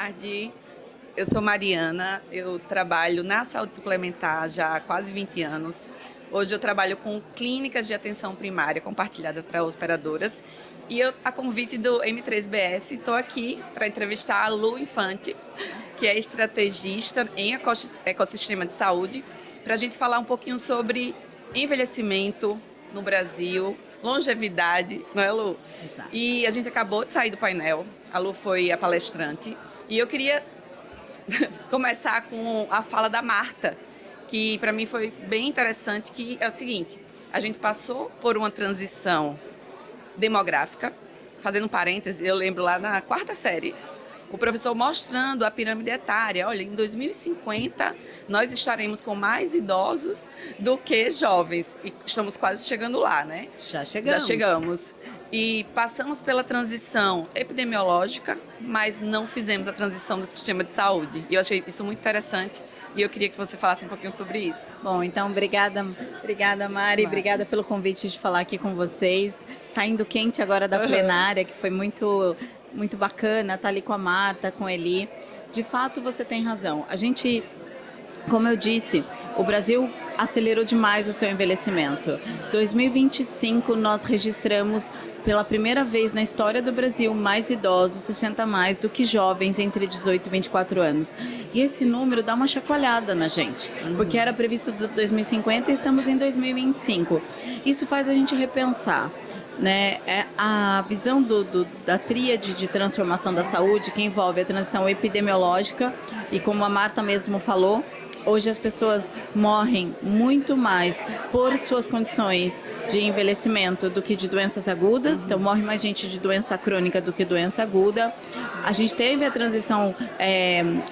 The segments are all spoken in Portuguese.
tarde. Eu sou Mariana, eu trabalho na saúde suplementar já há quase 20 anos. Hoje eu trabalho com clínicas de atenção primária compartilhadas para operadoras. E eu, a convite do M3BS, estou aqui para entrevistar a Lu Infante, que é estrategista em ecossistema de saúde, para a gente falar um pouquinho sobre envelhecimento no Brasil, longevidade, não é, Lu? Exato. E a gente acabou de sair do painel, a Lu foi a palestrante, e eu queria começar com a fala da Marta, que para mim foi bem interessante, que é o seguinte: a gente passou por uma transição demográfica. Fazendo um parêntese, eu lembro lá na quarta série, o professor mostrando a pirâmide etária. Olha, em 2050 nós estaremos com mais idosos do que jovens. E estamos quase chegando lá, né? Já chegamos. Já chegamos. E passamos pela transição epidemiológica, mas não fizemos a transição do sistema de saúde. E eu achei isso muito interessante. E eu queria que você falasse um pouquinho sobre isso. Bom, então, obrigada, Mari. Obrigada pelo convite de falar aqui com vocês. Saindo quente agora da plenária, que foi muito bacana, tá ali com a Marta, com a Eli. De fato, você tem razão. A gente, como eu disse, o Brasil acelerou demais o seu envelhecimento. 2025, nós registramos pela primeira vez na história do Brasil mais idosos, 60 a mais, do que jovens entre 18 e 24 anos. E esse número dá uma chacoalhada na gente, porque era previsto 2050 e estamos em 2025. Isso faz a gente repensar, né? A visão da tríade de transformação da saúde, que envolve a transição epidemiológica e, como a Marta mesmo falou, hoje as pessoas morrem muito mais por suas condições de envelhecimento do que de doenças agudas. Então, morre mais gente de doença crônica do que doença aguda. A gente teve a transição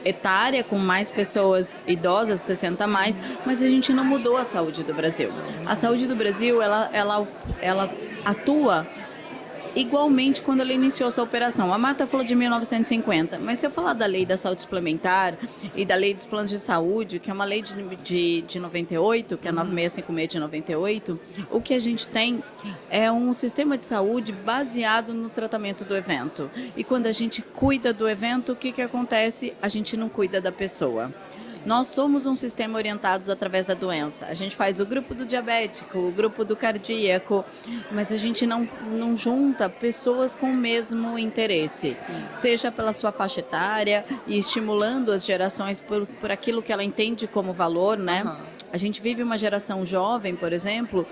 etária, com mais pessoas idosas, 60 a mais, mas a gente não mudou a saúde do Brasil. A saúde do Brasil, ela atua igualmente quando ela iniciou essa operação. A Marta falou de 1950, mas se eu falar da lei da saúde suplementar e da lei dos planos de saúde, que é uma lei de 98, que é a 9656 de 98, o que a gente tem é um sistema de saúde baseado no tratamento do evento. E quando a gente cuida do evento, o que acontece? A gente não cuida da pessoa. Nós somos um sistema orientado através da doença. A gente faz o grupo do diabético, o grupo do cardíaco, mas a gente não junta pessoas com o mesmo interesse. Sim. Seja pela sua faixa etária e estimulando as gerações por aquilo que ela entende como valor, né? Uhum. A gente vive uma geração jovem, por exemplo,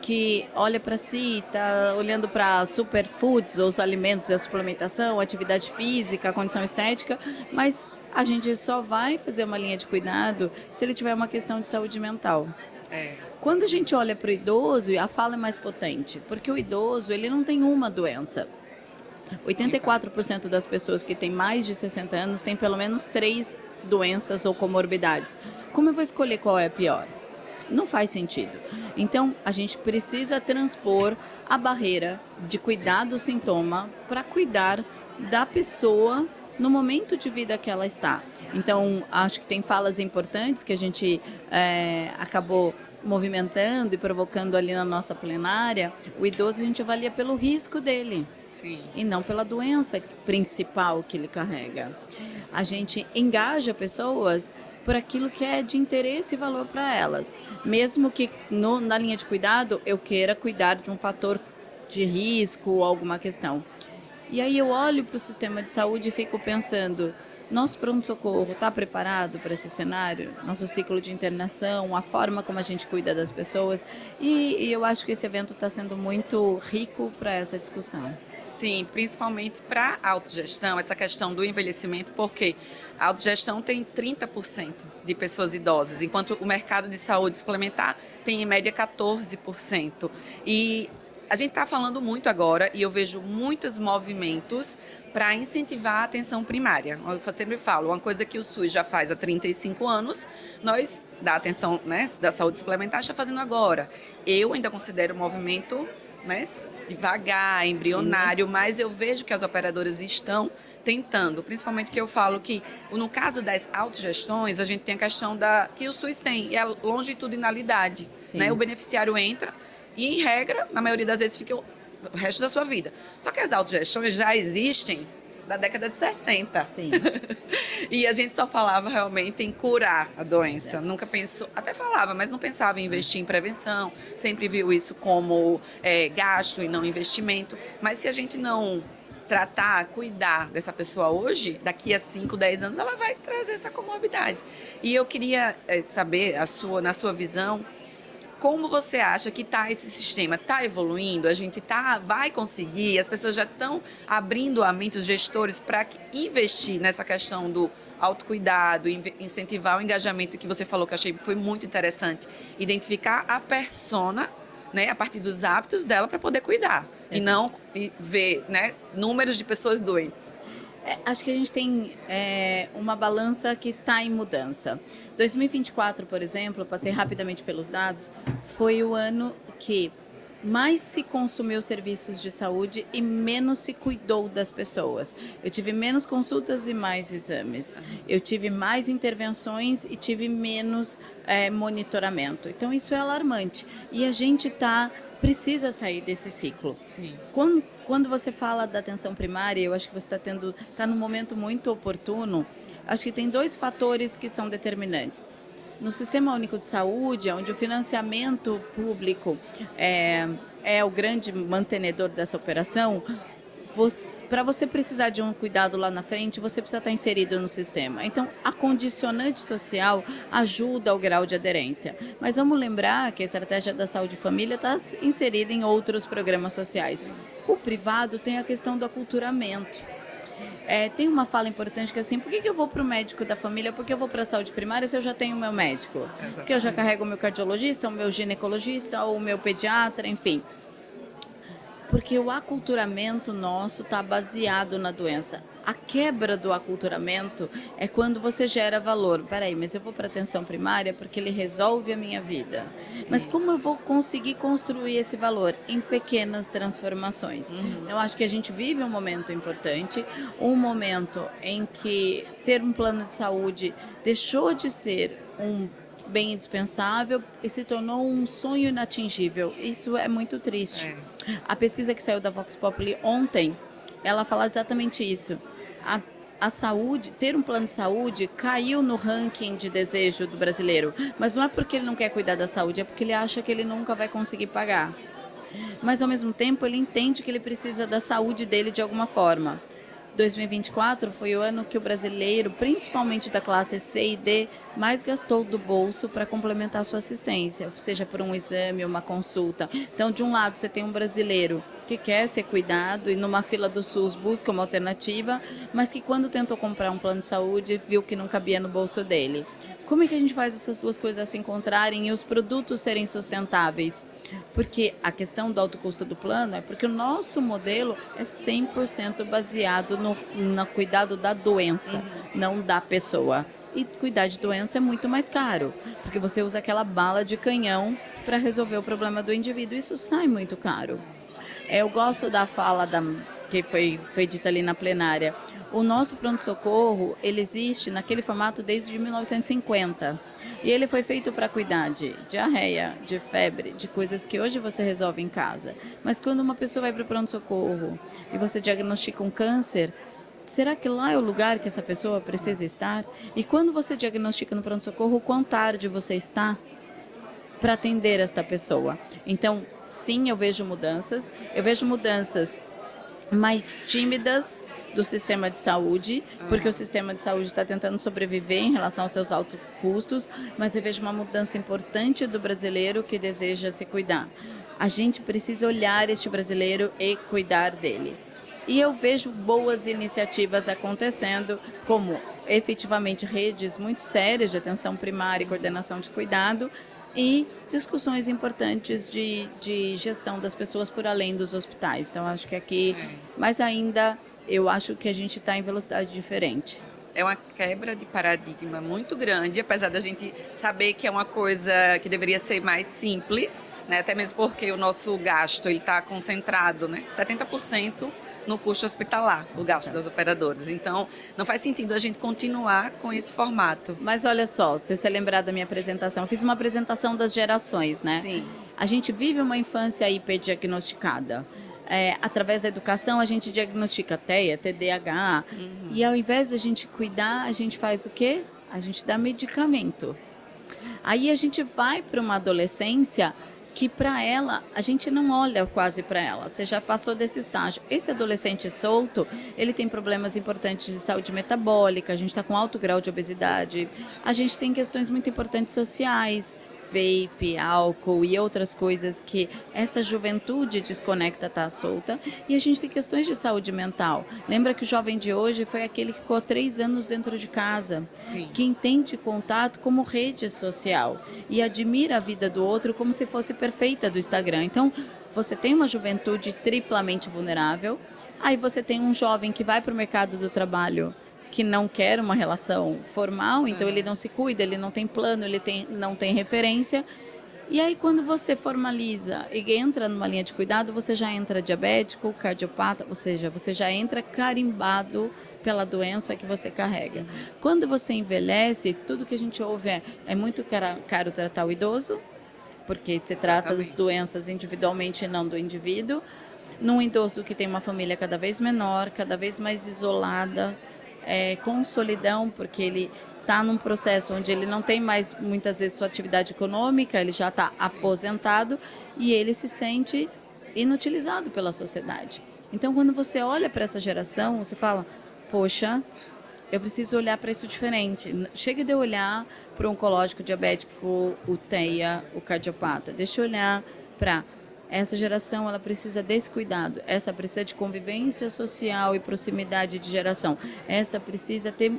que olha para si, está olhando para superfoods, os alimentos e a suplementação, a atividade física, a condição estética, mas a gente só vai fazer uma linha de cuidado se ele tiver uma questão de saúde mental. Quando a gente olha para o idoso, a fala é mais potente, porque o idoso ele não tem uma doença. 84% das pessoas que têm mais de 60 anos têm pelo menos 3 doenças ou comorbidades. Como eu vou escolher qual é a pior? Não faz sentido. Então, a gente precisa transpor a barreira de cuidar do sintoma para cuidar da pessoa no momento de vida que ela está. Então, acho que tem falas importantes que a gente acabou movimentando e provocando ali na nossa plenária. O idoso a gente avalia pelo risco dele. Sim. E não pela doença principal que ele carrega. A gente engaja pessoas por aquilo que é de interesse e valor para elas. Mesmo que na linha de cuidado eu queira cuidar de um fator de risco ou alguma questão. E aí eu olho para o sistema de saúde e fico pensando, nosso pronto-socorro está preparado para esse cenário? Nosso ciclo de internação, a forma como a gente cuida das pessoas. E eu acho que esse evento está sendo muito rico para essa discussão. Sim, principalmente para a autogestão, essa questão do envelhecimento, porque a autogestão tem 30% de pessoas idosas, enquanto o mercado de saúde suplementar tem em média 14%. E a gente está falando muito agora, e eu vejo muitos movimentos para incentivar a atenção primária. Eu sempre falo, uma coisa que o SUS já faz há 35 anos, nós, da atenção, né, da saúde suplementar, está fazendo agora. Eu ainda considero o movimento, né, devagar, embrionário, mas eu vejo que as operadoras estão tentando, principalmente que eu falo que no caso das autogestões, a gente tem a questão que o SUS tem, é a longitudinalidade, né? O beneficiário entra e, em regra, na maioria das vezes, fica o resto da sua vida. Só que as autogestões já existem da década de 60. Sim. E a gente só falava realmente em curar a doença. Nunca pensou, até falava, mas não pensava em investir em prevenção. Sempre viu isso como gasto e não investimento. Mas se a gente não tratar, cuidar dessa pessoa hoje, daqui a 5, 10 anos, ela vai trazer essa comorbidade. E eu queria saber, na sua visão, como você acha que está esse sistema? Está evoluindo? A gente vai conseguir? As pessoas já estão abrindo a mente, os gestores, para investir nessa questão do autocuidado, incentivar o engajamento que você falou, que eu achei que foi muito interessante. Identificar a persona, né, a partir dos hábitos dela para poder cuidar. Exato. E não ver, né, números de pessoas doentes. Acho que a gente tem uma balança que está em mudança. 2024, por exemplo, passei rapidamente pelos dados, foi o ano que mais se consumiu serviços de saúde e menos se cuidou das pessoas. Eu tive menos consultas e mais exames. Eu tive mais intervenções e tive menos monitoramento. Então, isso é alarmante. E a gente precisa sair desse ciclo. Sim. Quando você fala da atenção primária, eu acho que você está num momento muito oportuno. Acho que tem 2 fatores que são determinantes. No Sistema Único de Saúde, onde o financiamento público é o grande mantenedor dessa operação, para você precisar de um cuidado lá na frente, você precisa estar inserido no sistema. Então, a condicionante social ajuda ao grau de aderência. Mas vamos lembrar que a estratégia da saúde e família está inserida em outros programas sociais. O privado tem a questão do aculturamento. Tem uma fala importante que é assim, por que eu vou para o médico da família, por que eu vou para a saúde primária se eu já tenho o meu médico? Exatamente. Porque eu já carrego o meu cardiologista, o meu ginecologista, o meu pediatra, enfim. Porque o aculturamento nosso está baseado na doença. A quebra do aculturamento é quando você gera valor. Peraí, mas eu vou para a atenção primária porque ele resolve a minha vida. Mas como eu vou conseguir construir esse valor? Em pequenas transformações. Eu acho que a gente vive um momento importante, um momento em que ter um plano de saúde deixou de ser um bem indispensável e se tornou um sonho inatingível. Isso é muito triste. A pesquisa que saiu da Vox Populi ontem, ela fala exatamente isso. A saúde, ter um plano de saúde caiu no ranking de desejo do brasileiro. Mas não é porque ele não quer cuidar da saúde, é porque ele acha que ele nunca vai conseguir pagar. Mas, ao mesmo tempo, ele entende que ele precisa da saúde dele de alguma forma. 2024 foi o ano que o brasileiro, principalmente da classe C e D, mais gastou do bolso para complementar a sua assistência, seja por um exame ou uma consulta. Então, de um lado, você tem um brasileiro que quer ser cuidado e numa fila do SUS busca uma alternativa, mas que quando tentou comprar um plano de saúde, viu que não cabia no bolso dele. Como é que a gente faz essas duas coisas se encontrarem e os produtos serem sustentáveis? Porque a questão do alto custo do plano é porque o nosso modelo é 100% baseado no cuidado da doença, não da pessoa. E cuidar de doença é muito mais caro, porque você usa aquela bala de canhão para resolver o problema do indivíduo. Isso sai muito caro. Eu gosto da fala que foi dita ali na plenária. O nosso pronto-socorro, ele existe naquele formato desde 1950. E ele foi feito para cuidar de diarreia, de febre, de coisas que hoje você resolve em casa. Mas quando uma pessoa vai para o pronto-socorro e você diagnostica um câncer, será que lá é o lugar que essa pessoa precisa estar? E quando você diagnostica no pronto-socorro, o quão tarde você está para atender esta pessoa? Então, sim, eu vejo mudanças mais tímidas do sistema de saúde, porque o sistema de saúde está tentando sobreviver em relação aos seus altos custos, mas eu vejo uma mudança importante do brasileiro que deseja se cuidar. A gente precisa olhar este brasileiro e cuidar dele. E eu vejo boas iniciativas acontecendo, como efetivamente redes muito sérias de atenção primária e coordenação de cuidado, e discussões importantes de gestão das pessoas por além dos hospitais. Então, acho que aqui, mas ainda, eu acho que a gente está em velocidade diferente. É uma quebra de paradigma muito grande, apesar da gente saber que é uma coisa que deveria ser mais simples, né? Até mesmo porque o nosso gasto está concentrado, né? 70% no custo hospitalar, o gasto das operadoras. Então, não faz sentido a gente continuar com esse formato. Mas olha só, se você lembrar da minha apresentação, eu fiz uma apresentação das gerações, né? Sim. A gente vive uma infância hiperdiagnosticada. através da educação, a gente diagnostica TEA, TDAH. E ao invés da gente cuidar, a gente faz o quê? A gente dá medicamento. Aí a gente vai para uma adolescência que para ela, a gente não olha quase para ela, você já passou desse estágio. Esse adolescente solto, ele tem problemas importantes de saúde metabólica, a gente está com alto grau de obesidade, a gente tem questões muito importantes sociais, vape, álcool e outras coisas que essa juventude desconecta, tá solta. E a gente tem questões de saúde mental. Lembra que o jovem de hoje foi aquele que ficou 3 anos dentro de casa, Sim. que entende contato como rede social e admira a vida do outro como se fosse perfeita do Instagram. Então, você tem uma juventude triplamente vulnerável, aí você tem um jovem que vai para o mercado do trabalho que não quer uma relação formal, então ele não se cuida, ele não tem plano, não tem referência. E aí quando você formaliza e entra numa linha de cuidado, você já entra diabético, cardiopata, ou seja, você já entra carimbado pela doença que você carrega. Quando você envelhece, tudo que a gente ouve é muito caro tratar o idoso, porque se trata das doenças individualmente e não do indivíduo. Num idoso que tem uma família cada vez menor, cada vez mais isolada, com solidão, porque ele está num processo onde ele não tem mais, muitas vezes, sua atividade econômica, ele já está aposentado e ele se sente inutilizado pela sociedade. Então, quando você olha para essa geração, você fala, poxa, eu preciso olhar para isso diferente. Chega de eu olhar para o oncológico, diabético, o TEA, o cardiopata. Deixa eu olhar para essa geração, ela precisa desse cuidado. Essa precisa de convivência social e proximidade de geração. Esta precisa ter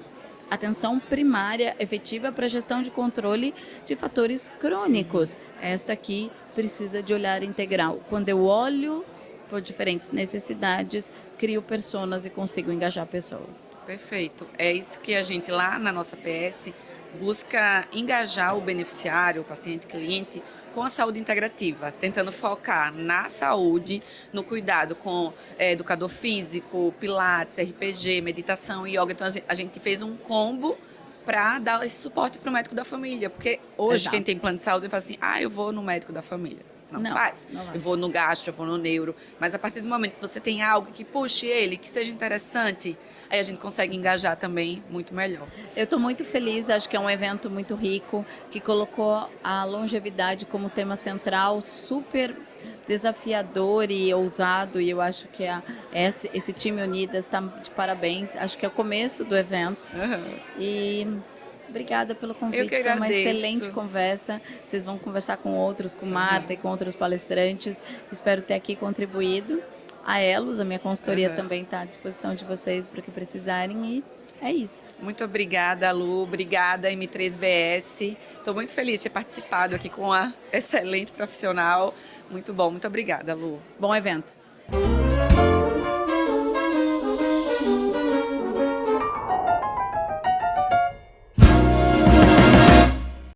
atenção primária efetiva para a gestão de controle de fatores crônicos. Esta aqui precisa de olhar integral. Quando eu olho por diferentes necessidades, crio personas e consigo engajar pessoas. Perfeito. É isso que a gente lá na nossa PS busca engajar o beneficiário, o paciente, cliente, com a saúde integrativa, tentando focar na saúde, no cuidado com educador físico, pilates, RPG, meditação, yoga. Então a gente fez um combo para dar esse suporte para o médico da família, porque hoje quem tem plano de saúde fala assim, eu vou no médico da família. Não faz. Eu vou no gastro, eu vou no neuro. Mas a partir do momento que você tem algo que puxe ele, que seja interessante, aí a gente consegue engajar também muito melhor. Eu estou muito feliz, acho que é um evento muito rico, que colocou a longevidade como tema central, super desafiador e ousado, e eu acho que esse time Unidas está de parabéns. Acho que é o começo do evento. E obrigada pelo convite, foi uma excelente conversa. Vocês vão conversar com outros, com Marta e com outros palestrantes. Espero ter aqui contribuído. A Elos, a minha consultoria também está à disposição de vocês para o que precisarem e é isso. Muito obrigada, Lu. Obrigada, M3BS. Estou muito feliz de ter participado aqui com a excelente profissional. Muito bom. Muito obrigada, Lu. Bom evento.